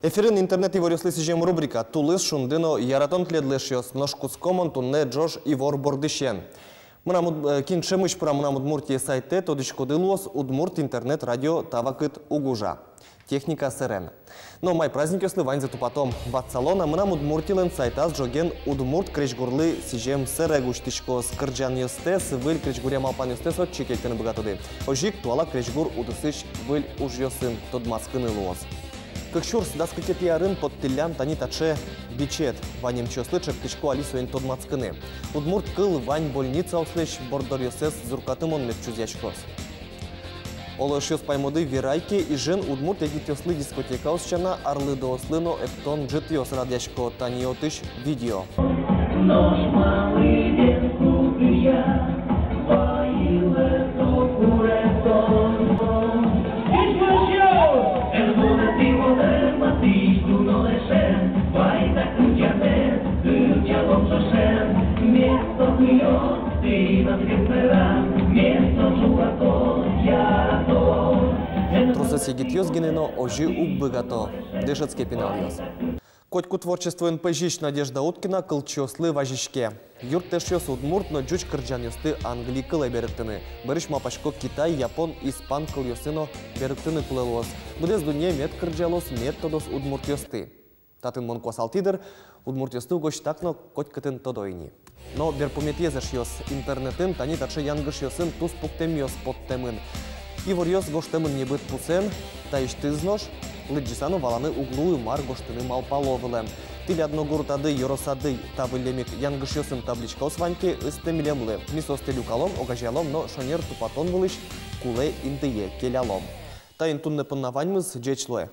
Эфирин интернет иворесли сижем рубрика «Тулыс шундыно яратон тледлешиос множкускомон тунне Джош Ивор Бордышен». Мынамуд кинчемыш про мынамуд Муртия сайте тодышкодылос Удмурт интернет радио тавакыт угужа. Техника СРН. Но май праздник если вань зату потом. Бацалона мынамуд Муртилен сайтаз джоген Удмурт кречгурлы сижем сэрэгуштишко скырджан юстес выль кречгуря малпан юстес от чекельтен богатуды. Ожик туала кречгур удысыш выль уж йосын тодмаскыны луоз. Кыкшурс даскакет ярын под тилян тани таче бичет. Ванем чослычек тышко алисуен тодмацкыны. Удмурт кыл вань больница услыш бордор йосес зуркатымон мет чузячкос. Олошёс паймоды вирайки и жен Удмурт егит йослы дискотека усчана арлы до ослыно эптон жит йос радяшко таниотыш видео. Трусас егит йозгинено ожи уббыгато. Дышецкий пенал йоз. Котьку творчество НПЖ Надежда Уткина кылчослы важишке. Юрт тешёс Удмурт, но джуч кырджан йосты Англии кылай беректыны. Барыш мапашко Китай, Япон, Испан кыл йосыно беректыны кылылос. Будез дуне мет кырджалос, мет тодос Удмурт йосты. Татын мон квасалтидер, Удмурт йосты угош такно котькатын тодойни. Но берпомет езеш йос интернетын, тани таче янгыш йосын туз пуктем йос подтемын. Ивор йос гоштемын не быт пусен, та ишты знож, лыджисану валаны углу и мар гоштыны малпаловылем. Тили одногуртады, йоросады, тавылемик янгыш йосын табличка осваньки, истемилемлы. Мисос телюкалом, огажалом, но шонер тупатон вылыш, куле интые келялом. Та интунны пыннаваньмыз джечлое.